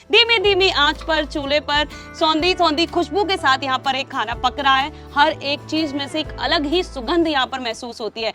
धीमी धीमी आंच पर चूल्हे पर सौंधी सौंधी खुशबू के साथ यहाँ पर एक खाना पक रहा है। हर एक चीज में से एक अलग ही सुगंध यहाँ पर महसूस होती है।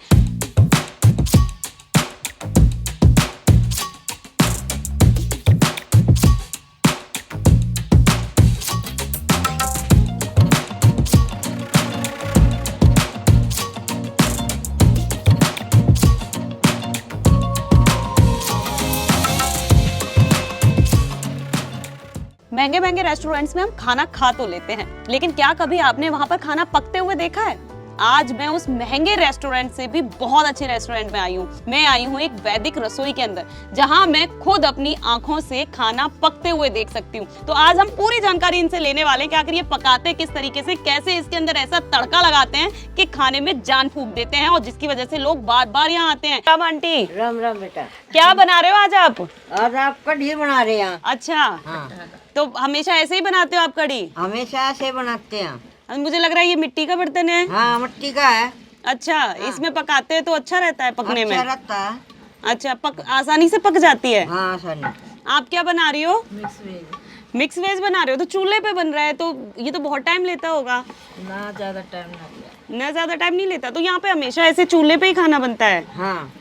महंगे महंगे रेस्टोरेंट्स में हम खाना खा तो लेते हैं, लेकिन क्या कभी आपने वहां पर खाना पकते हुए देखा है? आज मैं उस महंगे रेस्टोरेंट से भी बहुत अच्छे रेस्टोरेंट में आई हूँ। मैं आई हूँ एक वैदिक रसोई के अंदर, जहाँ मैं खुद अपनी आंखों से खाना पकते हुए देख सकती हूँ। तो आज हम पूरी जानकारी इनसे लेने वाले हैं कि आखिर ये पकाते किस तरीके से, कैसे इसके अंदर ऐसा तड़का लगाते हैं कि खाने में जान फूंक देते हैं और जिसकी वजह से लोग बार बार यहाँ आते हैं। राम आंटी। राम राम बेटा। क्या बना रहे हो आज आप? आज आप कढ़ी बना रहे हैं? अच्छा, हाँ। तो हमेशा ऐसे ही बनाते हो आप कढ़ी? हमेशा ऐसे बनाते हैं। मुझे लग रहा है ये मिट्टी का बर्तन है। हाँ, मिट्टी का है। अच्छा, इसमें पकाते हैं तो अच्छा रहता है पकने में? अच्छा रहता है। अच्छा, आसानी से पक जाती है? हाँ, आसानी। आप क्या बना रही हो? Mix veg. मिक्स वेज बना रहे हो? तो चूल्हे पे बन रहा है तो ये तो बहुत टाइम लेता होगा। ना ज्यादा टाइम लगता। ना ज्यादा टाइम नहीं लेता। तो यहाँ पे हमेशा ऐसे चूल्हे पे ही खाना बनता है? हाँ।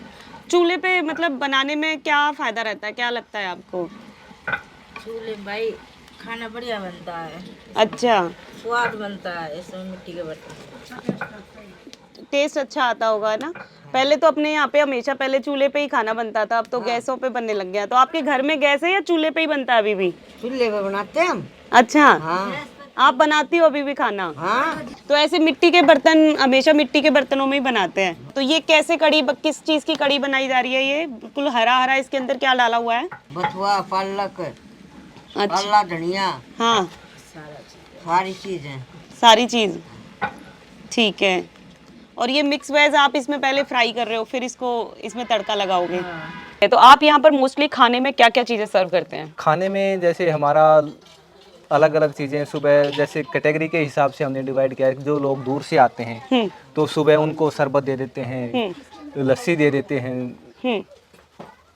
चूल्हे पे मतलब बनाने में क्या फायदा रहता है, क्या लगता है आपको? चूल्हे भाई खाना बढ़िया बनता है। अच्छा, स्वाद बनता है इसमें मिट्टी के बर्तन। टेस्ट अच्छा आता होगा ना। पहले तो अपने यहाँ पे हमेशा पहले चूल्हे पे ही खाना बनता था, अब तो गैसों पे बनने लग गया। तो आपके घर में गैस है या चूल्हे पे ही बनता है अभी भी? चूल्हे पे बनाते हैं हम। अच्छा। हाँ। आप बनाती हो अभी भी खाना? हाँ। तो ऐसे मिट्टी के बर्तन हमेशा मिट्टी के बर्तनों में ही बनाते हैं। तो ये कैसे कढ़ी, किस चीज की कढ़ी बनाई जा रही है? ये बिल्कुल हरा हरा, इसके अंदर क्या डाला हुआ है? बथुआ, पालक, अच्छा, आला, धनिया। हाँ, सारी चीजें। सारी चीज, ठीक है। और ये मिक्स वेज आप इसमें पहले फ्राई कर रहे हो, फिर इसको इसमें तड़का लगाओगे? हाँ। तो आप यहाँ पर मोस्टली खाने में क्या क्या चीजें सर्व करते हैं? खाने में जैसे हमारा अलग अलग चीज़ें, सुबह जैसे कैटेगरी के हिसाब से हमने डिवाइड किया है। जो लोग दूर से आते हैं तो सुबह उनको शरबत दे देते हैं, लस्सी दे देते हैं,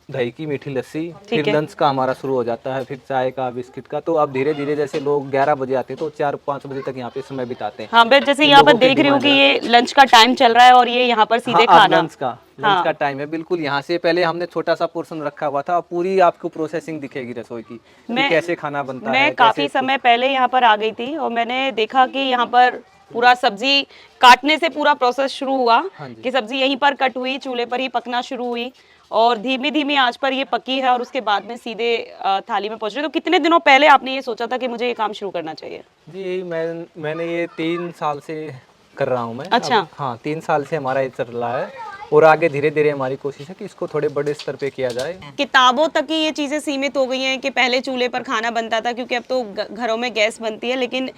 दही की मीठी लस्सी। फिर लंच का हमारा शुरू हो जाता है, फिर चाय का, बिस्किट का। तो अब धीरे धीरे जैसे लोग 11 बजे आते हैं तो 4-5 बजे तक यहाँ पे समय बिताते हैं। हाँ, मैं जैसे यहाँ पर देख रही हूँ कि ये लंच का टाइम चल रहा है और ये यहाँ पर सीधे खाना लंच का टाइम है। बिल्कुल, यहाँ से पहले हमने छोटा सा पोर्शन रखा हुआ था। पूरी आपको प्रोसेसिंग दिखेगी रसोई की, कैसे खाना बनता है। मैं काफी समय पहले यहाँ पर आ गई थी और मैंने देखा कि यहाँ पर पूरा सब्जी काटने से पूरा प्रोसेस शुरू हुआ कि सब्जी यहीं पर कट हुई, चूल्हे पर ही पकना शुरू हुई और धीमी धीमी आंच पर ये पकी है और उसके बाद में सीधे थाली में पहुंच रही है। तो कितने दिनों पहले आपने ये सोचा था कि मुझे ये काम शुरू करना चाहिए? जी, मैंने ये 3 साल से कर रहा हूँ मैं। अच्छा। हाँ, 3 साल से हमारा ये चल रहा है और आगे धीरे धीरे हमारी कोशिश है कि इसको थोड़े बड़े स्तर पे किया जाए। किताबों तक ही ये चीज़ें सीमित हो गई हैं कि पहले चूल्हे पर खाना बनता था, क्योंकि अब तो घरों में गैस बनती है, लेकिन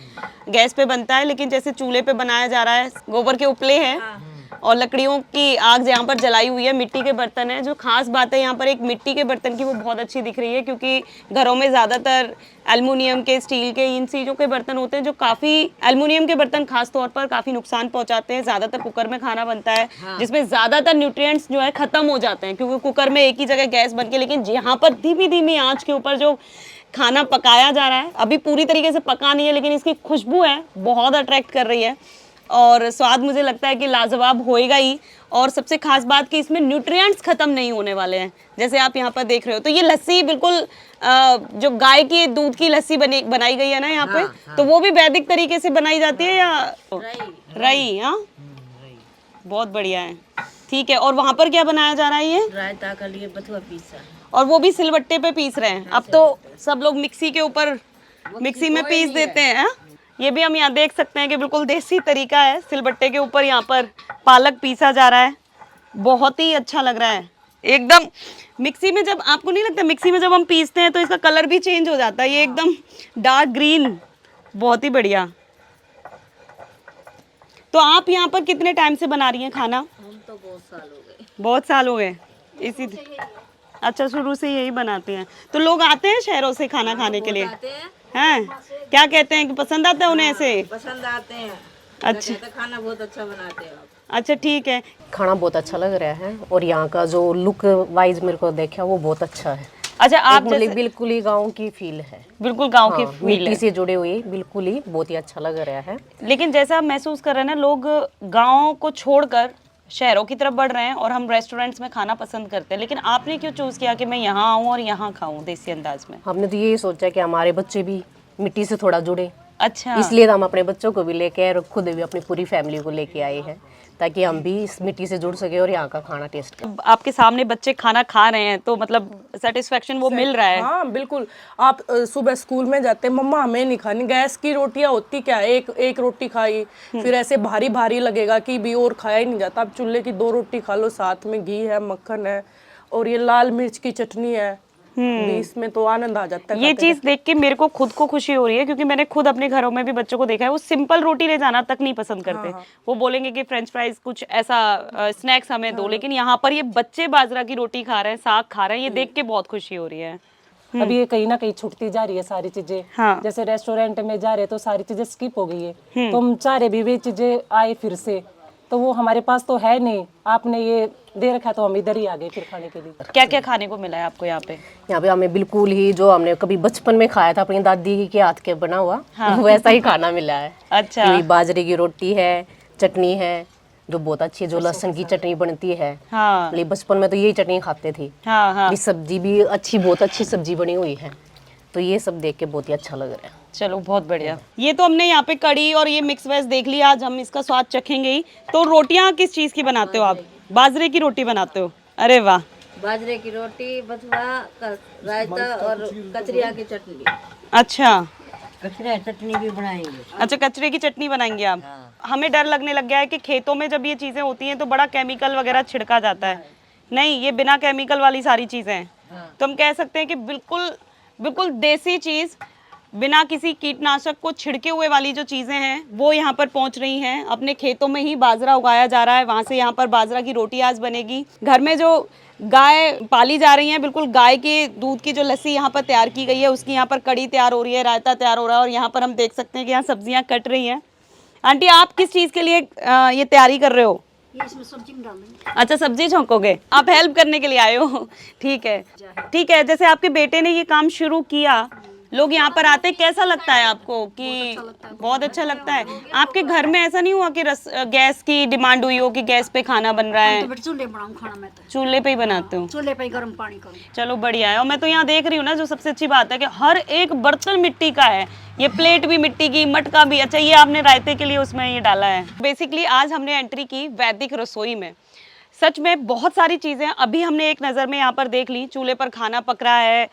गैस पे बनता है, लेकिन जैसे चूल्हे पे बनाया जा रहा है, गोबर के उपले हैं और लकड़ियों की आग यहाँ पर जलाई हुई है, मिट्टी के बर्तन है। जो खास बात है यहाँ पर एक मिट्टी के बर्तन की, वो बहुत अच्छी दिख रही है, क्योंकि घरों में ज़्यादातर एल्युमिनियम के, स्टील के, इन चीज़ों के बर्तन होते हैं जो काफ़ी, एल्युमिनियम के बर्तन खास तौर पर काफ़ी नुकसान पहुंचाते हैं। ज़्यादातर कुकर में खाना बनता है जिसमें ज़्यादातर न्यूट्रिएंट्स जो है ख़त्म हो जाते हैं, क्योंकि कुकर में एक ही जगह गैस बन के, लेकिन यहाँ पर धीमी धीमी आँच के ऊपर जो खाना पकाया जा रहा है, अभी पूरी तरीके से पका नहीं है, लेकिन इसकी खुशबू है बहुत अट्रैक्ट कर रही है और स्वाद मुझे लगता है कि लाजवाब होएगा ही। और सबसे खास बात कि इसमें न्यूट्रिएंट्स खत्म नहीं होने वाले हैं, जैसे आप यहाँ पर देख रहे हो। तो ये लस्सी बिल्कुल जो गाय की दूध की लस्सी बनाई गई है ना यहाँ पे, तो वो भी वैदिक तरीके से बनाई जाती है या रई? हाँ, बहुत बढ़िया है, ठीक है। और वहाँ पर क्या बनाया जा रहा है? ये रायता के लिए बथुआ पीसा, और वो भी सिलबट्टे पे पीस रहे हैं। अब तो सब लोग मिक्सी के ऊपर, मिक्सी में पीस देते हैं। ये भी हम यहाँ देख सकते हैं कि बिल्कुल देसी तरीका है, सिलबट्टे के ऊपर यहाँ पर पालक पीसा जा रहा है। बहुत ही अच्छा लग रहा है एकदम। मिक्सी में जब, आपको नहीं लगता मिक्सी में जब हम पीसते हैं तो इसका कलर भी चेंज हो जाता है, ये एकदम डार्क ग्रीन, बहुत ही बढ़िया। तो आप यहाँ पर कितने टाइम से बना रही हैं खाना? हम तो बहुत साल हो गए। बहुत साल हो गए इसी? अच्छा, शुरू से यही बनाते हैं। तो लोग आते हैं शहरों से खाना खाने के लिए? हैं? क्या कहते हैं कि पसंद आता है उन्हें? ऐसे पसंद आते हैं। अच्छा, खाना बहुत अच्छा बनाते हैं आप। अच्छा, ठीक है। खाना बहुत अच्छा लग रहा है और यहाँ का जो लुक वाइज मेरे को देखा वो बहुत अच्छा है। अच्छा, आप मतलब जैसे बिल्कुल ही गांव की फील है। बिल्कुल गांव की हाँ, फील मिट्टी है। से जुड़े हुए बिल्कुल ही बहुत ही अच्छा लग रहा है। लेकिन जैसा आप महसूस कर रहे हैं ना, लोग गांव को छोड़कर शहरों की तरफ बढ़ रहे हैं और हम रेस्टोरेंट्स में खाना पसंद करते हैं, लेकिन आपने क्यों चूज किया कि मैं यहाँ आऊँ और यहाँ खाऊं देसी अंदाज में? हमने तो यही सोचा कि हमारे बच्चे भी मिट्टी से थोड़ा जुड़े, अच्छा, इसलिए तो हम अपने बच्चों को भी लेके आए और खुद भी अपनी पूरी फैमिली को लेके आए हैं, ताकि हम भी इस मिट्टी से जुड़ सके और यहाँ का खाना टेस्ट करें। आपके सामने बच्चे खाना खा रहे हैं तो मतलब सेटिस्फेक्शन वो मिल रहा है। हाँ बिल्कुल। आप सुबह स्कूल में जाते हैं, मम्मा हमें नहीं खानी, गैस की रोटियां होती क्या है, एक रोटी खाई फिर ऐसे भारी भारी लगेगा कि भी और खाया ही नहीं जाता। आप चूल्हे की 2 रोटी खा लो, साथ में घी है, मक्खन है और ये लाल मिर्च की चटनी है, इसमें तो आनंद आ जाता है। ये चीज देख के मेरे को खुद को खुशी हो रही है, क्योंकि मैंने खुद अपने घरों में भी बच्चों को देखा है, वो सिंपल रोटी ले जाना तक नहीं पसंद करते। वो बोलेंगे कि फ्रेंच फ्राइज कुछ ऐसा स्नैक्स हमें दो, लेकिन यहाँ पर ये बच्चे बाजरा की रोटी खा रहे हैं, साग खा रहे हैं, ये देख के बहुत खुशी हो रही है। अभी ये कहीं ना कहीं छूटती जा रही है सारी चीजें। हाँ। जैसे रेस्टोरेंट में जा रहे तो सारी चीजें स्किप हो गई है, तो हम चाह रहे भी वे चीजें आए फिर से, तो वो हमारे पास तो है नहीं, आपने ये दे रखा तो हम इधर ही आ गए फिर खाने के लिए। क्या क्या खाने को मिला है आपको यहाँ पे? यहाँ पे हमें बिल्कुल ही जो हमने कभी बचपन में खाया था अपनी दादी के हाथ के बना हुआ, वैसा ही खाना मिला है। अच्छा, यही बाजरे की रोटी है, चटनी है जो बहुत अच्छी है, जो लहसुन की चटनी बनती है। हाँ मतलब बचपन में तो यही चटनी खाते थे। हाँ हाँ, ये सब्जी भी अच्छी, बहुत अच्छी सब्जी बनी हुई है, तो ये सब देख के बहुत ही अच्छा लग रहा है। चलो बहुत बढ़िया। ये तो हमने यहाँ पे कड़ी और ये मिक्स वेज देख लिया, आज हम इसका स्वाद चखेंगे ही। तो रोटियाँ किस चीज़ की बनाते हो आप? बाजरे की रोटी बनाते हो? अरे वाह, बाजरे की रोटी, बथुआ, रायता और कचरिया की चटनी। अच्छा कचरिया चटनी भी बनाएंगे। अच्छा, कचरे की चटनी बनाएंगे आप? हमें डर लगने लग गया है कि खेतों में जब ये चीज़ें होती हैं तो बड़ा केमिकल वगैरह छिड़का जाता है। नहीं, ये बिना केमिकल वाली सारी चीज़ें हैं। तो हम कह सकते हैं कि बिल्कुल बिल्कुल देसी चीज़, बिना किसी कीटनाशक को छिड़के हुए वाली जो चीज़ें हैं वो यहाँ पर पहुँच रही हैं। अपने खेतों में ही बाजरा उगाया जा रहा है, वहाँ से यहाँ पर बाजरा की रोटी आज बनेगी। घर में जो गाय पाली जा रही हैं, बिल्कुल गाय के दूध की जो लस्सी यहाँ पर तैयार की गई है, उसकी यहाँ पर कड़ी तैयार हो रही है, रायता तैयार हो रहा है, और यहाँ पर हम देख सकते हैं कि यहाँ सब्जियाँ कट रही हैं। आंटी, आप किस चीज़ के लिए ये तैयारी कर रहे हो? ये इसमें सब्जी में डालेंगे। अच्छा, सब्जी छौंकोगे आप, हेल्प करने के लिए आए हो? ठीक है ठीक है। जैसे आपके बेटे ने ये काम शुरू किया, लोग यहाँ पर आते, कैसा लगता है आपको? कि बहुत अच्छा लगता है। आपके घर में ऐसा नहीं हुआ कि गैस की डिमांड हुई हो कि गैस पे खाना बन रहा है? तो बेटे चूल्हे बनाऊं खाना, मैं तो चूल्हे पे ही बनाते हो? चूल्हे पे ही गर्म पानी करूं। चलो बढ़िया है। और मैं तो यहाँ देख रही हूँ ना, जो सबसे अच्छी बात है कि हर एक बर्तन मिट्टी का है, ये प्लेट भी मिट्टी की, मटका भी। अच्छा, ये आपने रायते के लिए उसमें ये डाला है। बेसिकली आज हमने एंट्री की वैदिक रसोई में। सच में बहुत सारी चीज़ें अभी हमने एक नज़र में यहाँ पर देख ली। चूल्हे पर खाना पक रहा है,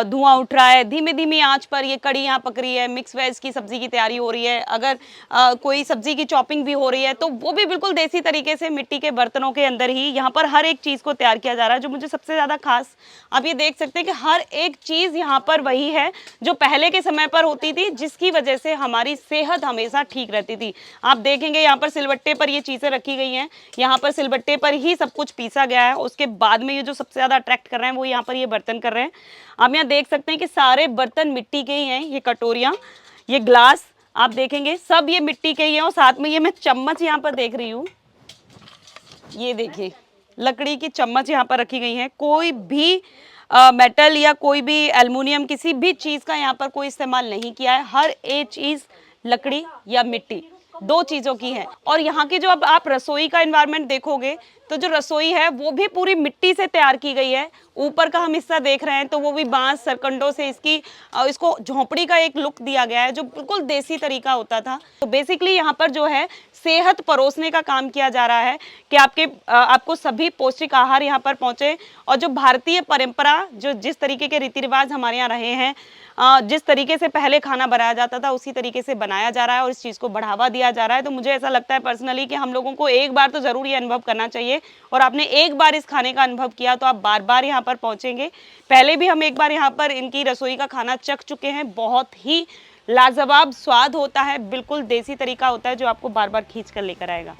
धुआं उठ रहा है, धीमे धीमी आंच पर ये कड़ी यहाँ पक रही है, मिक्स वेज की सब्ज़ी की तैयारी हो रही है। अगर कोई सब्ज़ी की चॉपिंग भी हो रही है तो वो भी बिल्कुल देसी तरीके से मिट्टी के बर्तनों के अंदर ही यहाँ पर हर एक चीज़ को तैयार किया जा रहा है। जो मुझे सबसे ज़्यादा खास, आप ये देख सकते हैं कि हर एक चीज़ यहाँ पर वही है जो पहले के समय पर होती थी, जिसकी वजह से हमारी सेहत हमेशा ठीक रहती थी। आप देखेंगे यहाँ पर सिलबट्टे पर ये चीज़ें रखी गई हैं, यहाँ पर सिलबट्टे पर ही सब कुछ पीसा गया है। उसके बाद में ये जो सबसे ज़्यादा अट्रैक्ट कर रहे हैं वो यहाँ पर ये बर्तन कर रहे हैं। आप यहाँ देख सकते हैं कि सारे बर्तन मिट्टी के ही हैं। ये कटोरियाँ, ये ग्लास आप देखेंगे सब ये मिट्टी के ही हैं। और साथ में ये मैं चम्मच यहाँ पर देख रही हूँ, ये देखिए लकड़ी की चम्मच यहाँ पर रखी गई हैं। कोई भी मेटल या कोई भी एल्युमिनियम, किसी भी चीज़ का यहाँ पर कोई इस्तेमाल नहीं किया है। हर एक चीज़ लकड़ी या मिट्टी, दो चीज़ों की है। और यहाँ की जो अब आप रसोई का एनवायरनमेंट देखोगे तो जो रसोई है वो भी पूरी मिट्टी से तैयार की गई है। ऊपर का हम हिस्सा देख रहे हैं तो वो भी बांस सरकंडों से इसको झोंपड़ी का एक लुक दिया गया है, जो बिल्कुल देसी तरीका होता था। तो बेसिकली यहाँ पर जो है सेहत परोसने का काम किया जा रहा है कि आपको सभी पौष्टिक आहार यहाँ पर पहुँचे। और जो भारतीय परंपरा, जो जिस तरीके के रीति रिवाज हमारे यहाँ रहे हैं, जिस तरीके से पहले खाना बनाया जाता था उसी तरीके से बनाया जा रहा है और इस चीज़ को बढ़ावा दिया जा रहा है। तो मुझे ऐसा लगता है पर्सनली कि हम लोगों को एक बार तो ज़रूर ये अनुभव करना चाहिए। और आपने एक बार इस खाने का अनुभव किया तो आप बार बार यहाँ पर पहुँचेंगे। पहले भी हम एक बार यहाँ पर इनकी रसोई का खाना चख चुके हैं। बहुत ही लाजवाब स्वाद होता है, बिल्कुल देसी तरीका होता है जो आपको बार बार खींच कर लेकर आएगा।